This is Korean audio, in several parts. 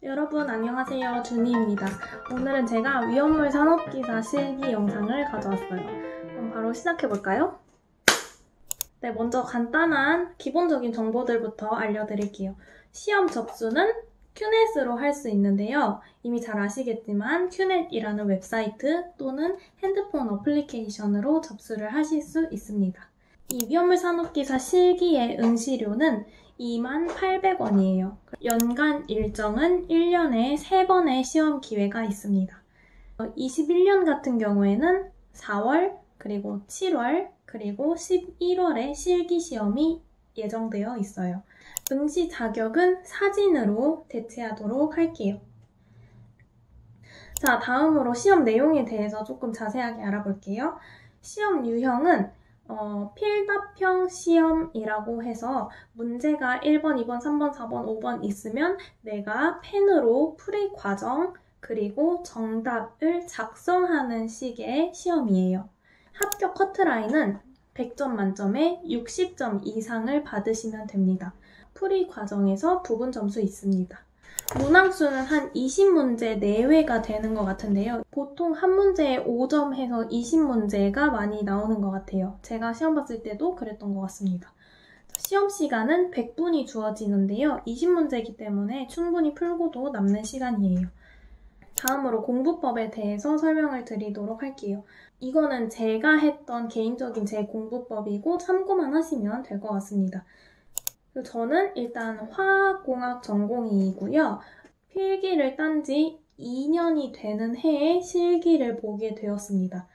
여러분 안녕하세요. 준희입니다. 오늘은 제가 위험물 산업기사 실기 영상을 가져왔어요. 그럼 바로 시작해볼까요? 네, 먼저 간단한 기본적인 정보들부터 알려드릴게요. 시험 접수는 큐넷으로 할 수 있는데요. 이미 잘 아시겠지만 큐넷이라는 웹사이트 또는 핸드폰 어플리케이션으로 접수를 하실 수 있습니다. 이 위험물 산업기사 실기의 응시료는 28,000원이에요. 연간 일정은 1년에 3번의 시험 기회가 있습니다. 21년 같은 경우에는 4월, 그리고 7월, 그리고 11월에 실기시험이 예정되어 있어요. 응시 자격은 사진으로 대체하도록 할게요. 자, 다음으로 시험 내용에 대해서 조금 자세하게 알아볼게요. 시험 유형은 필답형 시험이라고 해서 문제가 1번, 2번, 3번, 4번, 5번 있으면 내가 펜으로 풀이 과정 그리고 정답을 작성하는 식의 시험이에요. 합격 커트라인은 100점 만점에 60점 이상을 받으시면 됩니다. 풀이 과정에서 부분 점수 있습니다. 문항수는 한 20문제 내외가 되는 것 같은데요. 보통 한 문제에 5점 해서 20문제가 많이 나오는 것 같아요. 제가 시험 봤을 때도 그랬던 것 같습니다. 시험 시간은 100분이 주어지는데요. 20문제이기 때문에 충분히 풀고도 남는 시간이에요. 다음으로 공부법에 대해서 설명을 드리도록 할게요. 이거는 제가 했던 개인적인 제 공부법이고 참고만 하시면 될 것 같습니다. 저는 일단 화학공학 전공이고요. 필기를 딴 지 2년이 되는 해에 실기를 보게 되었습니다.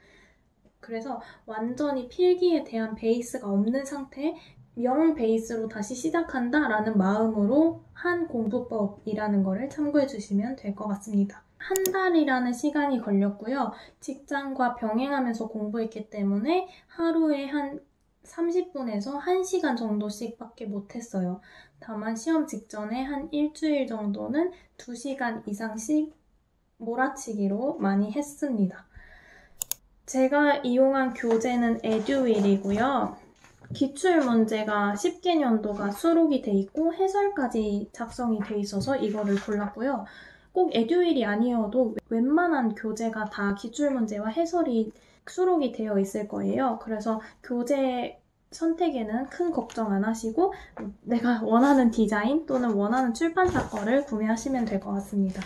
그래서 완전히 필기에 대한 베이스가 없는 상태, 명 베이스로 다시 시작한다라는 마음으로 한 공부법이라는 거를 참고해 주시면 될 것 같습니다. 한 달이라는 시간이 걸렸고요. 직장과 병행하면서 공부했기 때문에 하루에 한 30분에서 1시간 정도씩 밖에 못했어요. 다만 시험 직전에 한 일주일 정도는 2시간 이상씩 몰아치기로 많이 했습니다. 제가 이용한 교재는 에듀윌이고요. 기출문제가 10개년도가 수록이 돼 있고 해설까지 작성이 돼 있어서 이거를 골랐고요. 꼭 에듀윌이 아니어도 웬만한 교재가 다 기출문제와 해설이 수록이 되어 있을 거예요. 그래서 교재 선택에는 큰 걱정 안 하시고 내가 원하는 디자인 또는 원하는 출판사 거를 구매하시면 될 것 같습니다.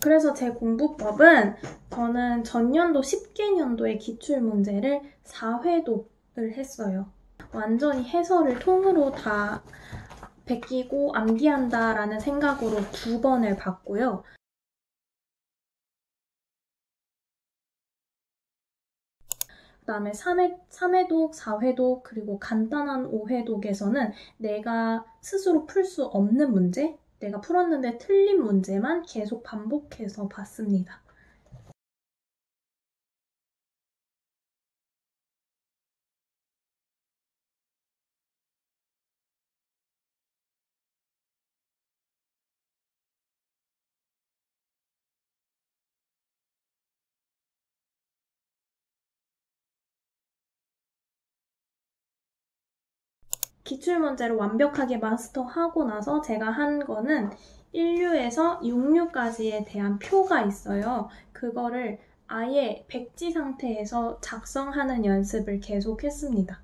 그래서 제 공부법은 저는 전년도 10개년도의 기출문제를 4회독을 했어요. 완전히 해설을 통으로 다 베끼고 암기한다라는 생각으로 2번을 봤고요. 그 다음에 3회독, 4회독, 그리고 간단한 5회독에서는 내가 스스로 풀 수 없는 문제, 내가 풀었는데 틀린 문제만 계속 반복해서 봤습니다. 기출문제를 완벽하게 마스터하고 나서 제가 한 거는 1류에서 6류까지에 대한 표가 있어요. 그거를 아예 백지 상태에서 작성하는 연습을 계속 했습니다.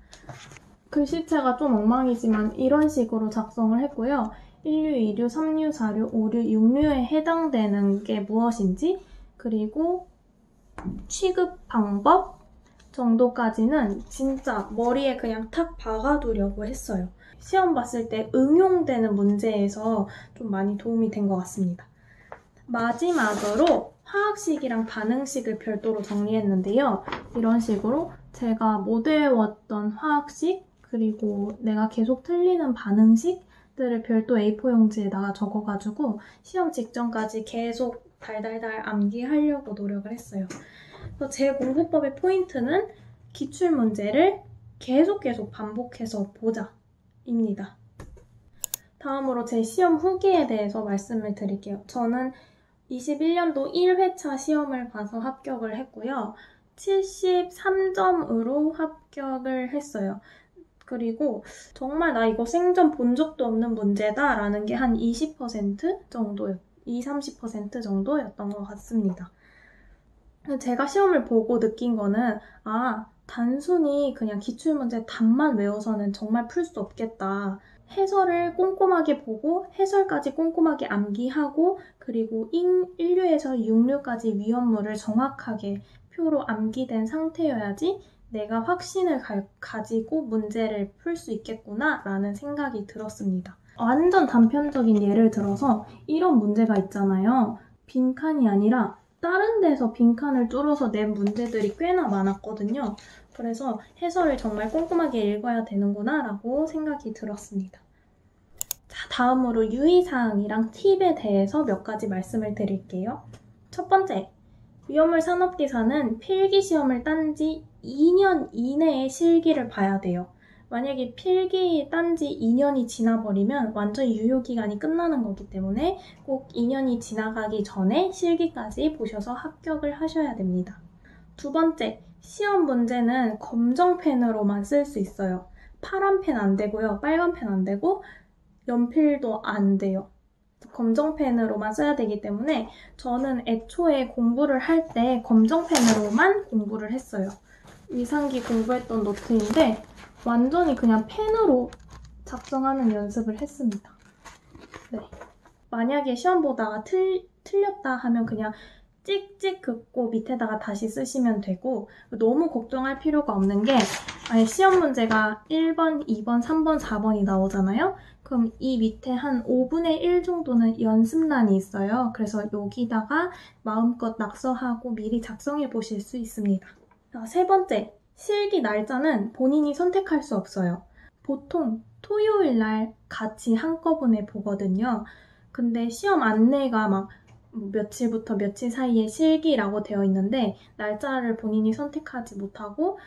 글씨체가 좀 엉망이지만 이런 식으로 작성을 했고요. 1류, 2류, 3류, 4류, 5류, 6류에 해당되는 게 무엇인지, 그리고 취급 방법 정도까지는 진짜 머리에 그냥 탁 박아두려고 했어요. 시험 봤을 때 응용되는 문제에서 좀 많이 도움이 된 것 같습니다. 마지막으로 화학식이랑 반응식을 별도로 정리했는데요. 이런 식으로 제가 못 외웠던 화학식, 그리고 내가 계속 틀리는 반응식들을 별도 A4 용지에다가 적어가지고 시험 직전까지 계속 달달달 암기하려고 노력을 했어요. 제 공부법의 포인트는 기출문제를 계속 반복해서 보자입니다. 다음으로 제 시험 후기에 대해서 말씀을 드릴게요. 저는 21년도 1회차 시험을 봐서 합격을 했고요. 73점으로 합격을 했어요. 그리고 정말 나 이거 생전 본 적도 없는 문제다 라는 게 한 20% 정도 20-30% 정도였던 것 같습니다. 제가 시험을 보고 느낀 거는 단순히 그냥 기출문제 답만 외워서는 정말 풀 수 없겠다. 해설을 꼼꼼하게 보고 해설까지 꼼꼼하게 암기하고 그리고 1류에서 6류까지 위험물을 정확하게 표로 암기된 상태여야지 내가 확신을 가지고 문제를 풀 수 있겠구나 라는 생각이 들었습니다. 완전 단편적인 예를 들어서 이런 문제가 있잖아요. 빈칸이 아니라 다른 데서 빈칸을 뚫어서 낸 문제들이 꽤나 많았거든요. 그래서 해설을 정말 꼼꼼하게 읽어야 되는구나 라고 생각이 들었습니다. 자, 다음으로 유의사항이랑 팁에 대해서 몇 가지 말씀을 드릴게요. 첫 번째, 위험물 산업기사는 필기시험을 딴 지 2년 이내에 실기를 봐야 돼요. 만약에 필기 딴 지 2년이 지나버리면 완전히 유효기간이 끝나는 거기 때문에 꼭 2년이 지나가기 전에 실기까지 보셔서 합격을 하셔야 됩니다. 두 번째, 시험 문제는 검정펜으로만 쓸 수 있어요. 파란 펜 안 되고요. 빨간 펜 안 되고 연필도 안 돼요. 검정펜으로만 써야 되기 때문에 저는 애초에 공부를 할 때 검정펜으로만 공부를 했어요. 위상기 공부했던 노트인데 완전히 그냥 펜으로 작성하는 연습을 했습니다. 네. 만약에 시험 보다가 틀렸다 하면 그냥 찍찍 긋고 밑에다가 다시 쓰시면 되고 너무 걱정할 필요가 없는 게 아예 시험 문제가 1번, 2번, 3번, 4번이 나오잖아요. 그럼 이 밑에 한 5분의 1 정도는 연습란이 있어요. 그래서 여기다가 마음껏 낙서하고 미리 작성해 보실 수 있습니다. 세 번째, 실기 날짜는 본인이 선택할 수 없어요. 보통 토요일 날 같이 한꺼번에 보거든요. 근데 시험 안내가 막 며칠부터 며칠 사이에 실기라고 되어 있는데 날짜를 본인이 선택하지 못하고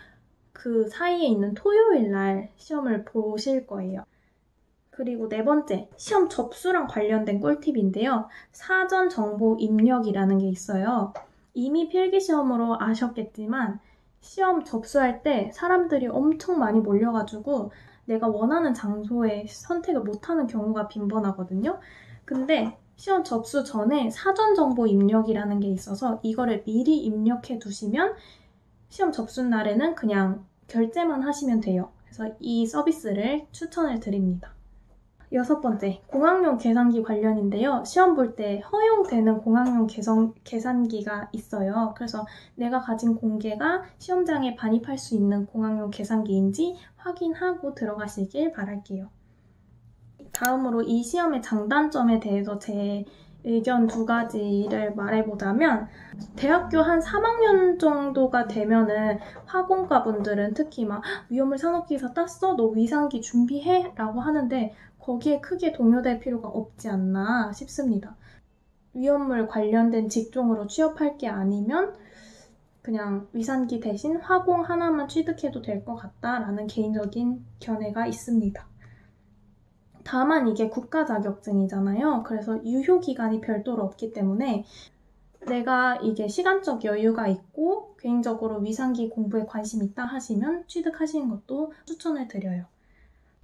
그 사이에 있는 토요일 날 시험을 보실 거예요. 그리고 네 번째, 시험 접수랑 관련된 꿀팁인데요. 사전 정보 입력이라는 게 있어요. 이미 필기시험으로 아셨겠지만 시험 접수할 때 사람들이 엄청 많이 몰려가지고 내가 원하는 장소에 선택을 못하는 경우가 빈번하거든요. 근데 시험 접수 전에 사전 정보 입력이라는 게 있어서 이거를 미리 입력해 두시면 시험 접수 날에는 그냥 결제만 하시면 돼요. 그래서 이 서비스를 추천을 드립니다. 여섯 번째, 공학용 계산기 관련인데요. 시험 볼 때 허용되는 공학용 계산기가 있어요. 그래서 내가 가진 공계가 시험장에 반입할 수 있는 공학용 계산기인지 확인하고 들어가시길 바랄게요. 다음으로 이 시험의 장단점에 대해서 제 의견 2가지를 말해보자면 대학교 한 3학년 정도가 되면은 화공과 분들은 특히 막 위험물 산업기사 땄어? 너 위상기 준비해? 라고 하는데 거기에 크게 동요될 필요가 없지 않나 싶습니다. 위험물 관련된 직종으로 취업할 게 아니면 그냥 위상기 대신 화공 하나만 취득해도 될 것 같다라는 개인적인 견해가 있습니다. 다만 이게 국가 자격증이잖아요. 그래서 유효 기간이 별도로 없기 때문에 내가 이게 시간적 여유가 있고 개인적으로 위상기 공부에 관심 있다 하시면 취득하시는 것도 추천을 드려요.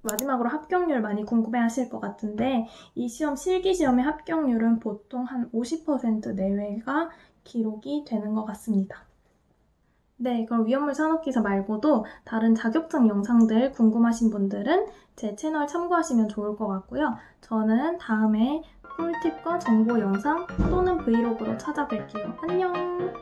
마지막으로 합격률 많이 궁금해하실 것 같은데 이 시험 실기시험의 합격률은 보통 한 50% 내외가 기록이 되는 것 같습니다. 네, 그럼 위험물 산업기사 말고도 다른 자격증 영상들 궁금하신 분들은 제 채널 참고하시면 좋을 것 같고요. 저는 다음에 꿀팁과 정보 영상 또는 브이로그로 찾아뵐게요. 안녕!